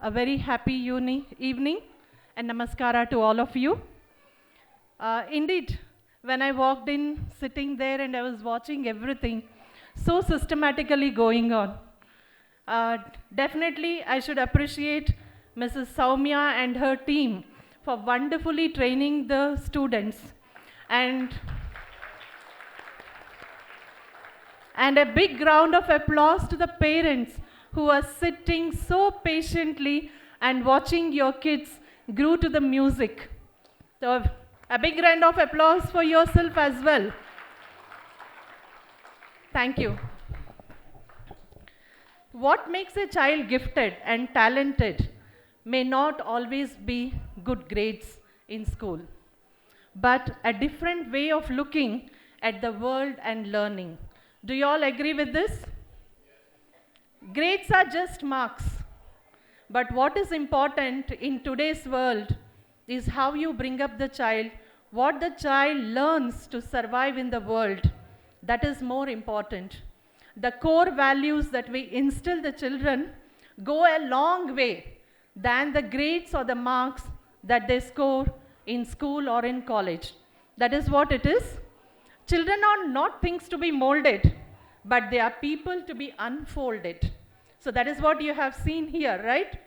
a very happy evening and namaskara to all of you. Indeed, when I walked in, sitting there and I was watching everything so systematically going on, definitely I should appreciate Mrs. Soumya and her team for wonderfully training the students. And a big round of applause to the parents who are sitting so patiently and watching your kids grow to the music. So a big round of applause for yourself as well. Thank you. What makes a child gifted and talented may not always be good grades in school, but a different way of looking at the world and learning. Do you all agree with this? Grades are just marks, but what is important in today's world is how you bring up the child, what the child learns to survive in the world. That is more important. The core values that we instill the children go a long way than the grades or the marks that they score in school or in college. That is what it is. Children are not things to be molded, but they are people to be unfolded. So that is what you have seen here, right?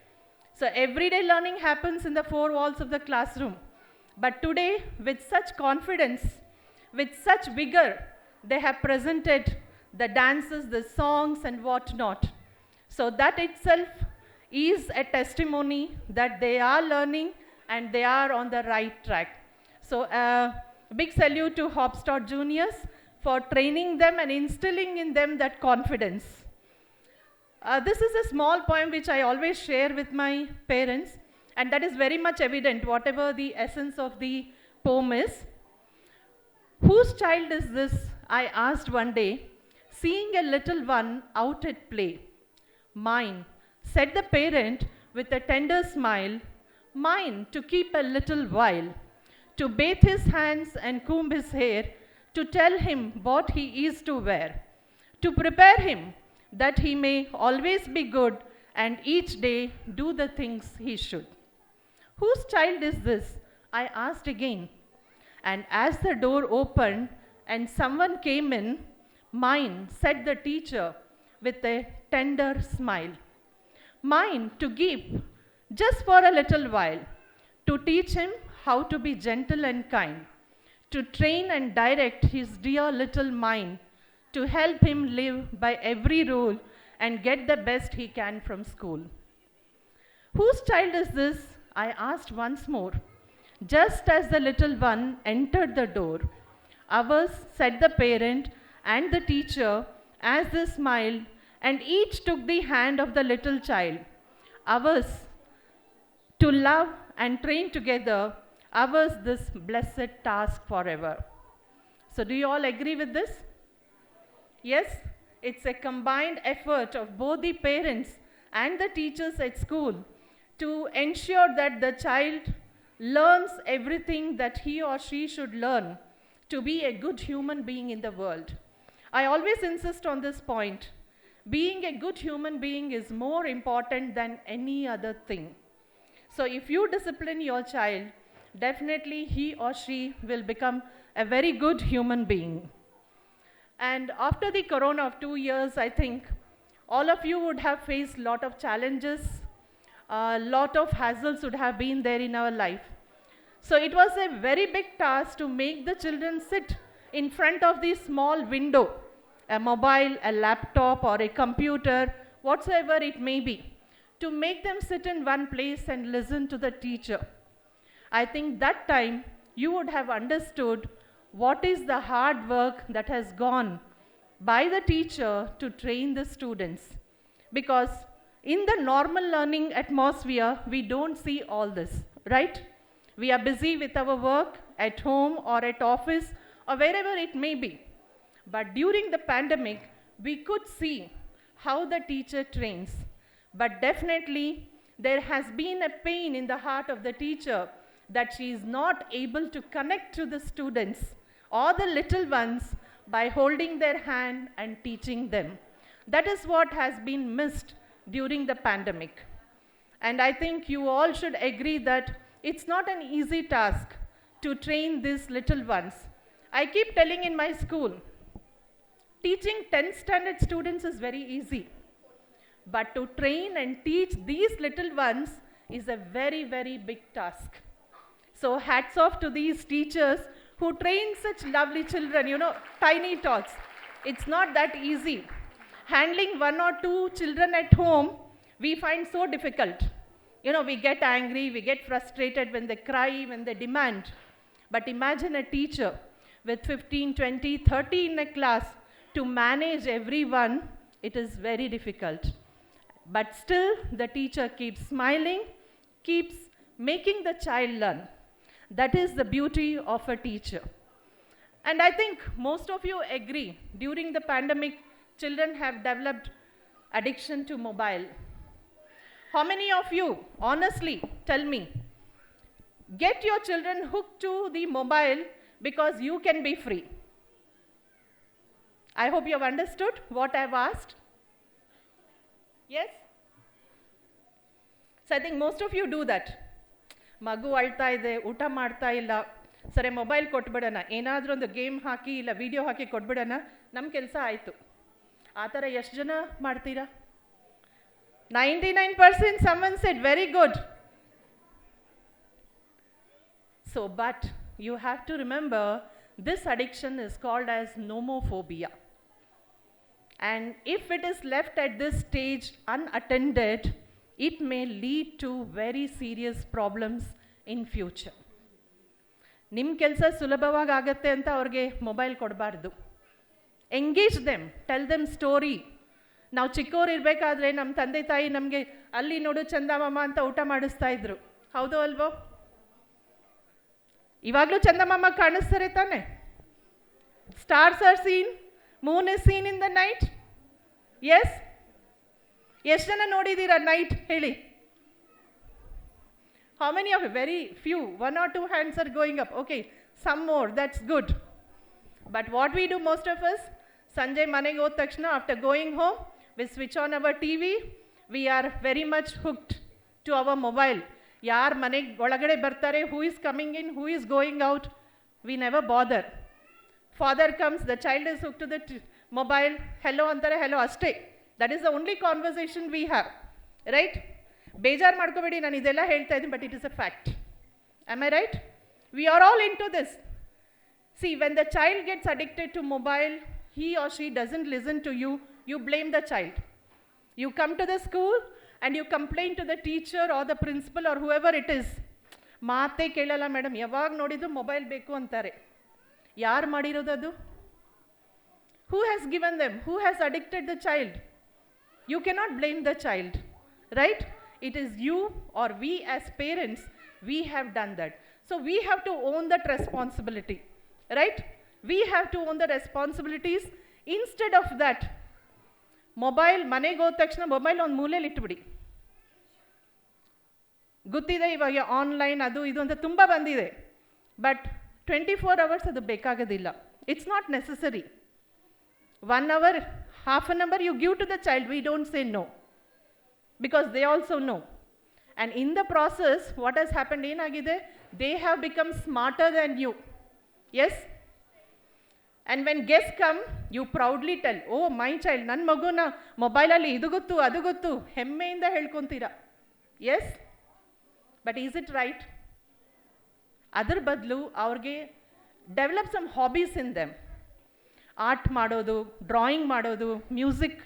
So everyday learning happens in the four walls of the classroom. But today, with such confidence, with such vigor, they have presented the dances, the songs and whatnot. So that itself is a testimony that they are learning and they are on the right track. So a big salute to Hopstad Juniors for training them and instilling in them that confidence. This is a small poem which I always share with my parents, and that is very much evident, whatever the essence of the poem is. Whose child is this? I asked one day, seeing a little one out at play. Mine, said the parent with a tender smile, mine to keep a little while, to bathe his hands and comb his hair, to tell him what he is to wear, to prepare him that he may always be good and each day do the things he should. Whose child is this? I asked again. And as the door opened and someone came in, mine, said the teacher with a tender smile. Mine to give, just for a little while, to teach him how to be gentle and kind, to train and direct his dear little mind, to help him live by every rule and get the best he can from school. Whose child is this? I asked once more, just as the little one entered the door. Ours, said the parent and the teacher as they smiled, and each took the hand of the little child. Ours, to love and train together, ours this blessed task forever. So do you all agree with this? Yes, it's a combined effort of both the parents and the teachers at school to ensure that the child learns everything that he or she should learn to be a good human being in the world. I always insist on this point. Being a good human being is more important than any other thing. So if you discipline your child, definitely he or she will become a very good human being. And after the corona of 2 years, I think all of you would have faced a lot of challenges, a lot of hassles would have been there in our life. So it was a very big task to make the children sit in front of the small window, a mobile, a laptop or a computer, whatsoever it may be, to make them sit in one place and listen to the teacher. I think that time you would have understood what is the hard work that has gone by the teacher to train the students. Because in the normal learning atmosphere, we don't see all this, right? We are busy with our work at home or at office or wherever it may be. But during the pandemic, we could see how the teacher trains. But definitely, there has been a pain in the heart of the teacher that she is not able to connect to the students or the little ones by holding their hand and teaching them. That is what has been missed during the pandemic. And I think you all should agree that it's not an easy task to train these little ones. I keep telling in my school, teaching 10th standard students is very easy. But to train and teach these little ones is a very, very big task. So hats off to these teachers who train such lovely children, tiny tots. It's not that easy. Handling 1 or 2 children at home, we find so difficult. We get angry, we get frustrated when they cry, when they demand. But imagine a teacher with 15, 20, 30 in a class to manage everyone. It is very difficult. But still, the teacher keeps smiling, keeps making the child learn. That is the beauty of a teacher. And I think most of you agree, during the pandemic, children have developed addiction to mobile. How many of you, honestly, tell me, get your children hooked to the mobile because you can be free? I hope you have understood what I have asked. Yes? So I think most of you do that. Magu alta ide, uta ಮಾಡ್ತಾ ಇಲ್ಲ, ಸರಿ mobile ಕೊಟ್ಬಿಡೋಣ, ಏನಾದರೂ ಒಂದು game ಹಾಕಿ ಇಲ್ಲ video ಹಾಕಿ ಕೊಟ್ಬಿಡೋಣ, ನಮ್ಮ ಕೆಲಸ ಆಯಿತು. ಆ ಥರ ಎಷ್ಟು ಜನ ಮಾಡ್ತೀರಾ? 99% someone said very good. So, but you have to remember, this addiction is called as nomophobia. And if it is left at this stage unattended, it may lead to very serious problems in future. ನಿಮ್ಮ ಕೆಲಸ ಸುಲಭವಾಗಿ ಆಗುತ್ತೆ ಅಂತ ಅವ್ರಿಗೆ mobile ಕೊಡಬಾರ್ದು. Engage them, tell them story. ನಾವು ಚಿಕ್ಕವ್ರು ಇರಬೇಕಾದ್ರೆ ನಮ್ಮ ತಂದೆ ತಾಯಿ ನಮಗೆ ಅಲ್ಲಿ ನೋಡು ಚಂದಮಾಮ ಅಂತ ಊಟ ಮಾಡಿಸ್ತಾ ಇದ್ರು. ಹೌದೋ ಅಲ್ವೋ? ಇವಾಗಲೂ ಚಂದಮಾಮ ಕಾಣಿಸ್ತಾರೆ ತಾನೆ? Stars are seen, moon is seen in the night. Yes? ಎಷ್ಟು ಜನ ನೋಡಿದ್ದೀರಾ ನೈಟ್ ಹೇಳಿ? How many of you? Very few. 1 or 2 hands are going up. Okay, some more. That's good. But what we do, most of us, Sanjay manege hod takshana, after going home, we switch on our TV. We are very much hooked to our mobile. Yaar manege olagade bartare, who is coming in, who is going out, we never bother. Father comes, the child is hooked to the mobile. Hello antare, hello aste. That is the only conversation we have. Right? ಬೇಜಾರು ಮಾಡ್ಕೋಬೇಡಿ, ನಾನು ಇದೆಲ್ಲ ಹೇಳ್ತಾ ಇದ್ದೀನಿ, but it is a fact. Am I right? We are all into this. See, when the child gets addicted to mobile, he or she doesn't listen to you, you blame the child. You come to the school and you complain to the teacher or the principal or whoever it is. ಮಾತೇ ಕೇಳಲ್ಲ madam, ಯಾವಾಗ ನೋಡಿದ್ರು mobile ಬೇಕು ಅಂತಾರೆ. ಯಾರು ಮಾಡಿರೋದದು? Who has given them? Who has addicted the child? You cannot blame the child, right? It is you or we as parents, we have done that. So we have to own that responsibility, right? We have to own the responsibilities. Instead of that, mobile ಮನೆಗೆ ಹೋದ ತಕ್ಷಣ mobile ಒಂದು ಮೂಲೆಯಲ್ಲಿ ಇಟ್ಬಿಡಿ. ಗೊತ್ತಿದೆ ಇವಾಗ online ಅದು ಇದು ಅಂತ ತುಂಬ ಬಂದಿದೆ, ಬಟ್ 24 hours ಅದು ಬೇಕಾಗೋದಿಲ್ಲ. It's not necessary. 1 hour, half an hour you give to the child, we don't say no. Because they also know. And in the process, what has happened ಏನಗಿದೆ? They have become smarter than you. Yes? And when guests come, you proudly tell, oh my child, ನನ್ನ ಮಗುನ ಮೊಬೈಲಲ್ಲಿ ಇದು ಗೊತ್ತು ಅದು ಗೊತ್ತು, ಹೆಮ್ಮೆಯಿಂದ ಹೇಳ್ಕೊತೀರಾ. Yes? But is it right? ಅದರ ಬದಲು ಅವ್ರಿಗೆ develop some hobbies in them. Art ಮಾಡೋದು, ಡ್ರಾಯಿಂಗ್ ಮಾಡೋದು, music,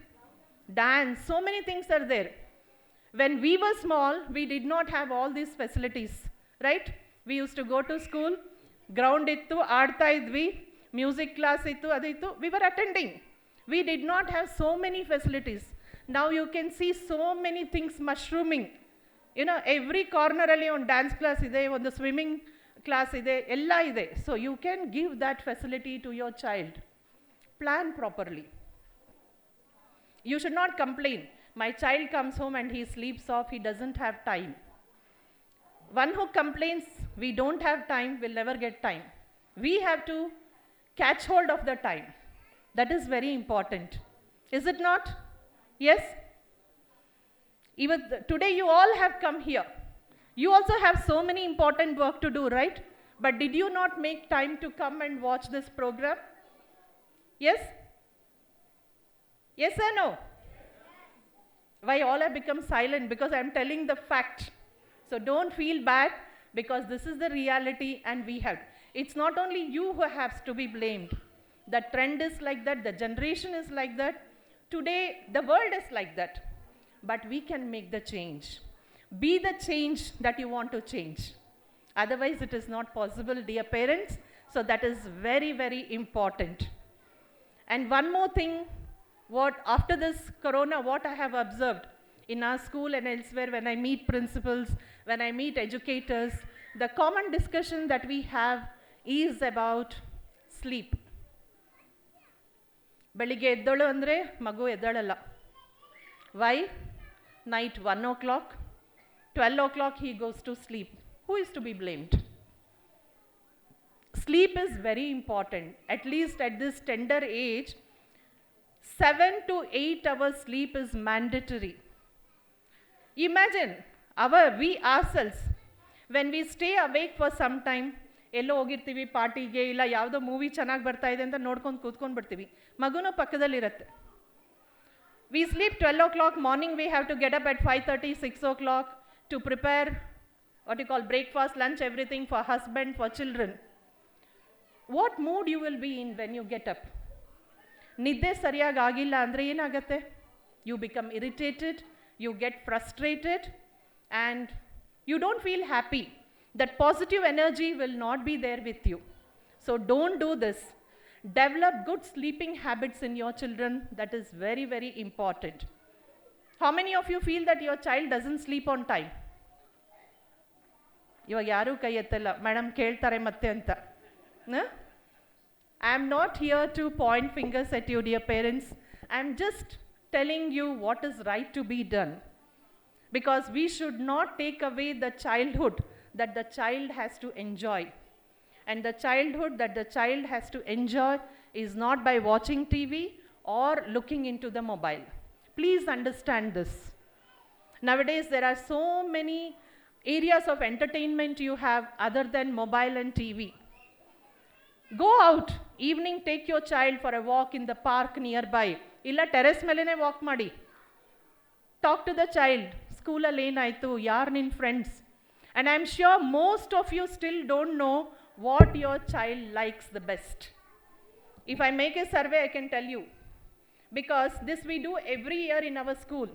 dance, so many things are there. When we were small, we did not have all these facilities, right? We used to go to school, ground ittu, aadta idvi, music class ittu, adittu, we were attending. We did not have so many facilities. Now you can see so many things mushrooming. Every corner alli on dance class ide, on the swimming class ide, ella ide. So you can give that facility to your child. Plan properly. You should not complain. My child comes home and he sleeps off, he doesn't have time. One who complains, we don't have time, will never get time. We have to catch hold of the time. That is very important. Is it not? Yes? Even today you all have come here. You also have so many important work to do, right? But did you not make time to come and watch this program? Yes? Yes or no? Why all have become silent? Because I am telling the fact. So don't feel bad, because this is the reality and we have. It's not only you who has to be blamed. The trend is like that, the generation is like that. Today, the world is like that. But we can make the change. Be the change that you want to change. Otherwise, it is not possible, dear parents. So that is very, very important. And one more thing, what after this corona, what I have observed in our school and elsewhere, when I meet principals, when I meet educators, the common discussion that we have is about sleep. ಬೆಳಿಗ್ಗೆ ಎದ್ದಳು ಅಂದರೆ ಮಗು ಎದ್ದಳಲ್ಲ. Why? Night 1 o'clock, 12 o'clock he goes to sleep. Who is to be blamed? Sleep is very important. At least at this tender age, 7 to 8 hours sleep is mandatory. Imagine we ourselves, when we stay awake for some time, ಎಲ್ಲೋ ಹೋಗಿರ್ತೀವಿ ಪಾರ್ಟಿಗೆ, ಇಲ್ಲ ಯಾವುದೋ movie ಚೆನ್ನಾಗಿ ಬರ್ತಾ ಇದೆ ಅಂತ ನೋಡ್ಕೊಂಡು ಕೂತ್ಕೊಂಡು ಬಿಡ್ತೀವಿ, ಮಗುನೂ ಪಕ್ಕದಲ್ಲಿರುತ್ತೆ. We sleep 12 o'clock, morning we have to get up at 5:30, 6 o'clock to prepare what you call breakfast, lunch, everything for husband, for children. What mood you will be in when you get up? ನಿದ್ದೆ ಸರಿಯಾಗಿ ಆಗಿಲ್ಲ ಅಂದರೆ ಏನಾಗುತ್ತೆ? You become irritated, you get frustrated, and you don't feel happy. That positive energy will not be there with you. So don't do this. Develop good sleeping habits in your children. That is very, very important. How many of you feel that your child doesn't sleep on time? ಇವಾಗ ಯಾರೂ ಕೈ ಎತ್ತಲ್ಲ, madam ಕೇಳ್ತಾರೆ ಮತ್ತೆ ಅಂತ. I am not here to point fingers at you, dear parents. I am just telling you what is right to be done. Because we should not take away the childhood that the child has to enjoy. And the childhood that the child has to enjoy is not by watching TV or looking into the mobile. Please understand this. Nowadays, there are so many areas of entertainment you have other than mobile and TV. Go out, evening take your child for a walk in the park nearby. Illa terrace melene walk madi. Talk to the child. School alli enaitu, yaar nin friends. And I'm sure most of you still don't know what your child likes the best. If I make a survey, I can tell you. Because this we do every year in our school.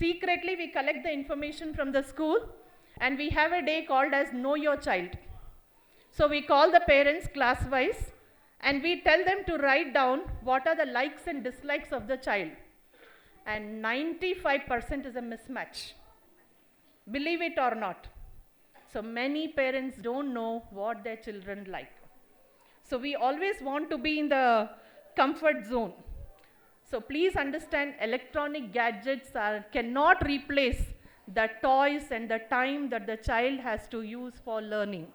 Secretly, we collect the information from the school and we have a day called as Know Your Child. So we call the parents class-wise and we tell them to write down what are the likes and dislikes of the child. And 95% is a mismatch. Believe it or not. So many parents don't know what their children like. So we always want to be in the comfort zone. So please understand, electronic gadgets cannot replace the toys and the time that the child has to use for learning.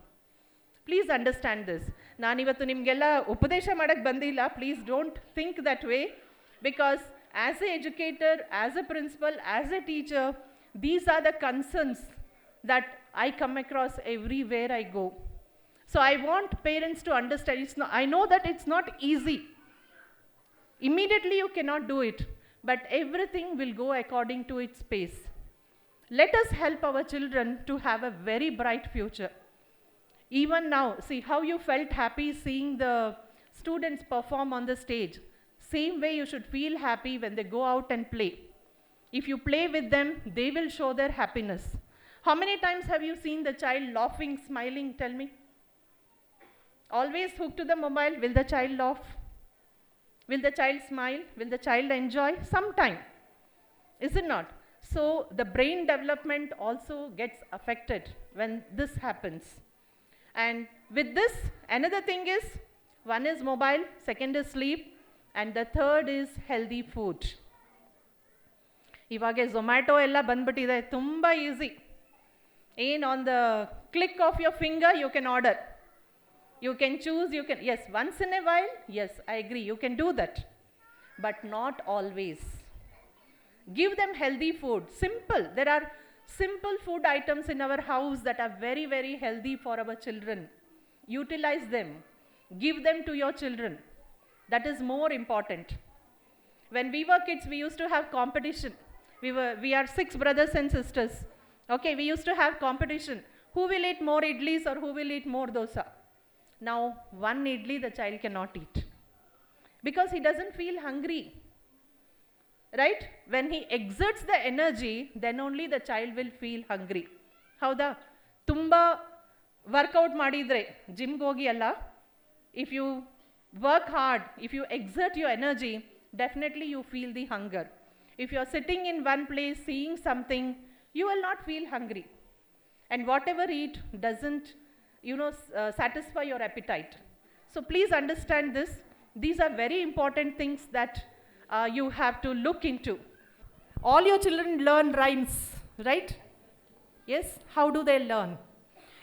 Please understand this. ನಾನಿವತ್ತು ನಿಮಗೆಲ್ಲ ಉಪದೇಶ ಮಾಡಕ್ಕೆ ಬಂದಿಲ್ಲ. Please don't think that way. Because as an educator, as a principal, as a teacher, these are the concerns that I come across everywhere I go. So I want parents to understand, I know that it's not easy. Immediately you cannot do it, but everything will go according to its pace. Let us help our children to have a very bright future. Even now, see how you felt happy seeing the students perform on the stage. Same way you should feel happy when they go out and play. If you play with them, they will show their happiness. How many times have you seen the child laughing, smiling? Tell me. Always hooked to the mobile. Will the child laugh? Will the child smile? Will the child enjoy? Sometime. Is it not? So the brain development also gets affected when this happens. And with this, another thing is, one is mobile, second is sleep, and the third is healthy food. ಇವಾಗ Zomato ಎಲ್ಲ ಬಂದ್ಬಿಟ್ಟಿದೆ, ತುಂಬ easy. On the click of your finger, you can order. You can choose, yes, once in a while, yes, I agree, you can do that. But not always. Give them healthy food. Simple. There are simple food items in our house that are very, very healthy for our children. Utilize them. Give them to your children. That is more important. When we were kids, we used to have competition. We are 6 brothers and sisters. Okay, we used to have competition. Who will eat more idlis or who will eat more dosa? Now, one idli the child cannot eat because he doesn't feel hungry. Right? When he exerts the energy, then only the child will feel hungry. Howda? Tumba workout madidre, gym gogi alla. If you work hard, if you exert your energy, definitely you feel the hunger. If you are sitting in one place seeing something, you will not feel hungry. And whatever eat doesn't, satisfy your appetite. So please understand this. These are very important things that you have to look into. All your children learn rhymes, right? Yes? How do they learn?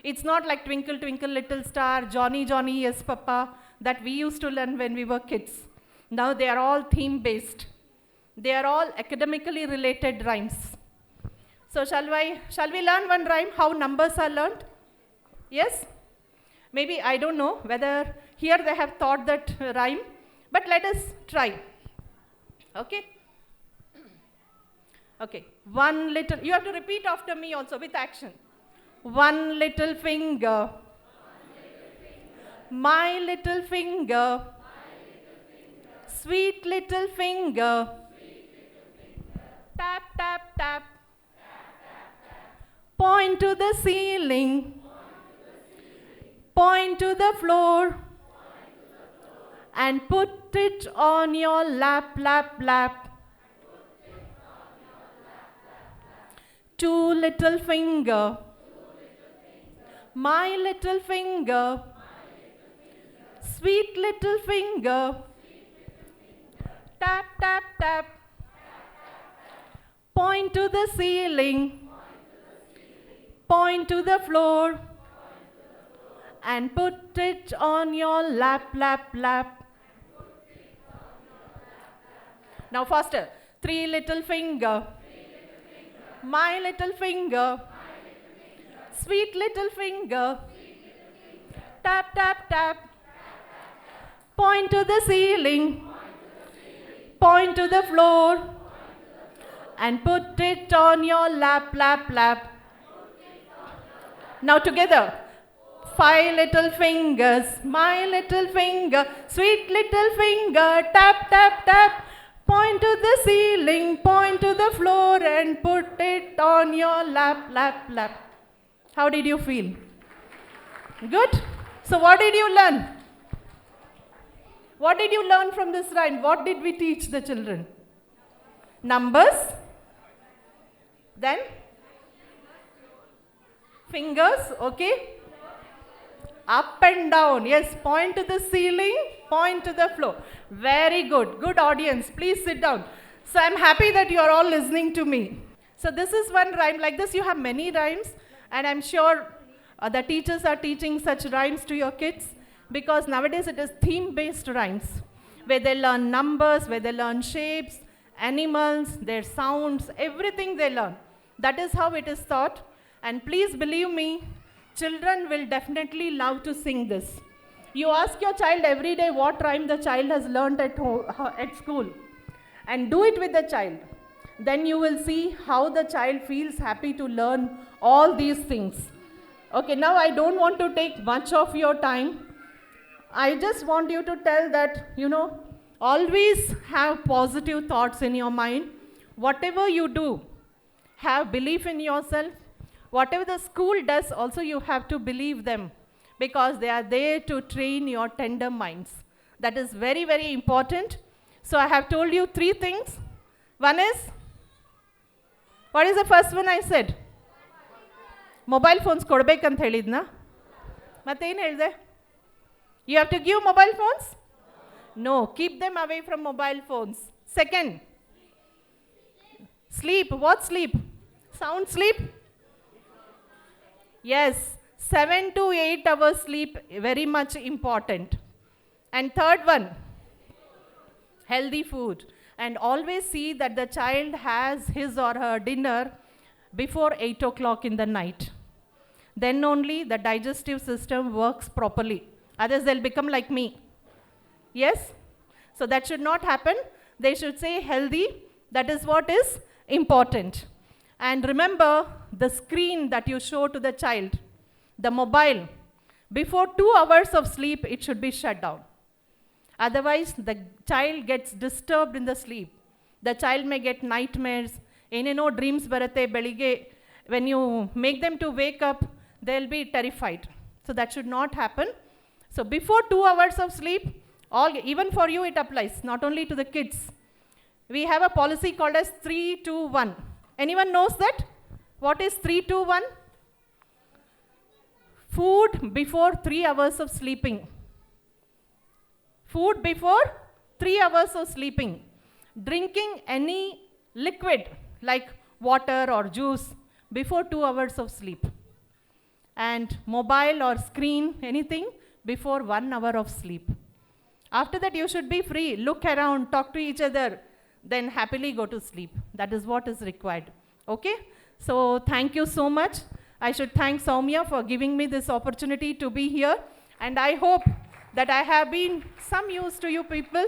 It's not like Twinkle, Twinkle, Little Star, Johnny, Johnny, Yes, Papa, that we used to learn when we were kids. Now they are all theme-based. They are all academically related rhymes. So shall we learn one rhyme, how numbers are learned? Yes? Maybe, I don't know whether here they have taught that rhyme, but let us try. Okay? Okay. One little, you have to repeat after me also with action. One little finger. My little finger. Sweet little finger. Tap, tap, tap. Point to the ceiling. Point to the floor. And put it on your lap, lap, lap. Two little finger. My little finger. Sweet little finger. Tap, tap, tap. Point to the ceiling. Point to the floor. And put it on your lap, lap, lap. Now faster. Three little finger. My little finger. Sweet little finger. Tap, tap, tap. Point to the ceiling. Point to the floor. And put it on your lap, lap, lap. Now together. 5 little fingers. My little finger. Sweet little finger. Tap, tap, tap. Point to the ceiling, point to the floor, and put it on your lap, lap, lap. How did you feel? Good? So what did you learn? What did you learn from this rhyme? What did we teach the children? Numbers. Then? Fingers, okay? Up and down. Yes, point to the ceiling, point to the floor. Very good. Good audience. Please sit down. So I'm happy that you are all listening to me. So this is one rhyme. Like this you have many rhymes, and I'm sure the teachers are teaching such rhymes to your kids, because nowadays it is theme-based rhymes where they learn numbers, where they learn shapes, animals, their sounds, everything they learn. That is how it is taught. And please believe me, children will definitely love to sing this. You ask your child every day what rhyme the child has learned at school, and do it with the child. Then you will see how the child feels happy to learn all these things. Okay, now I don't want to take much of your time. I just want you to tell that, always have positive thoughts in your mind. Whatever you do, have belief in yourself. Whatever the school does, also you have to believe them, because they are there to train your tender minds. That is very, very important. So I have told you 3 things. One is, what is the first one I said? Mobile phones kodbekant helidna? Matte ಏನು ಹೇಳಿದೆ? You have to give mobile phones? No, keep them away from mobile phones. Second, sleep. What sleep? Sound sleep? Yes, 7 to 8 hours sleep, very much important. And third one, healthy food. and always see that the child has his or her dinner before 8 o'clock in the night. Then only the digestive system works properly. Others, they'll become like me. Yes? So that should not happen. They should say healthy. That is what is important. And remember the screen that you show to the child, the mobile. Before 2 hours of sleep, it should be shut down. Otherwise, the child gets disturbed in the sleep. The child may get nightmares. Dreams barate belige. When you make them to wake up, they'll be terrified. So that should not happen. So before 2 hours of sleep, even for you it applies, not only to the kids. We have a policy called as 3-2-1. Anyone knows that? What is 3-2-1? Food before 3 hours of sleeping. Food before 3 hours of sleeping. Drinking any liquid like water or juice before 2 hours of sleep. And mobile or screen, anything, before 1 hour of sleep. After that, you should be free. Look around, talk to each other, then happily go to sleep. That is what is required. Okay? So thank you so much. I should thank Soumya for giving me this opportunity to be here. And I hope that I have been some use to you people,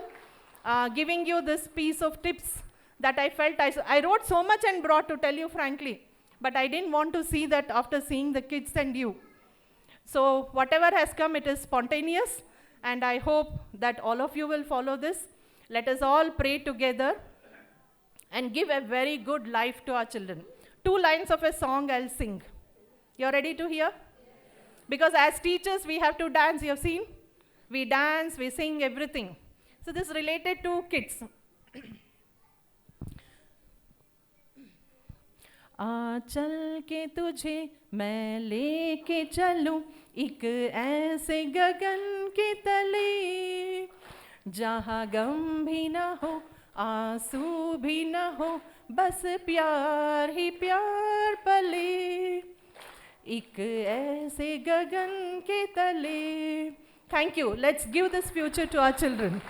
giving you this piece of tips that I felt. I wrote so much and brought, to tell you frankly. But I didn't want to see that after seeing the kids and you. So whatever has come, it is spontaneous. And I hope that all of you will follow this. Let us all pray together and give a very good life to our children. 2 lines of a song I'll sing. You're ready to hear? Because as teachers, we have to dance. You have seen? We dance, we sing, everything. So this is related to kids. चल के तुझे मैं लेके चलूं एक ऐसे गगन के तले जहाँ गम भी न हो आंसू भी न हो बस प्यार ही प्यार पले एक ऐसे गगन के तले. Thank you. Let's give this future to our children.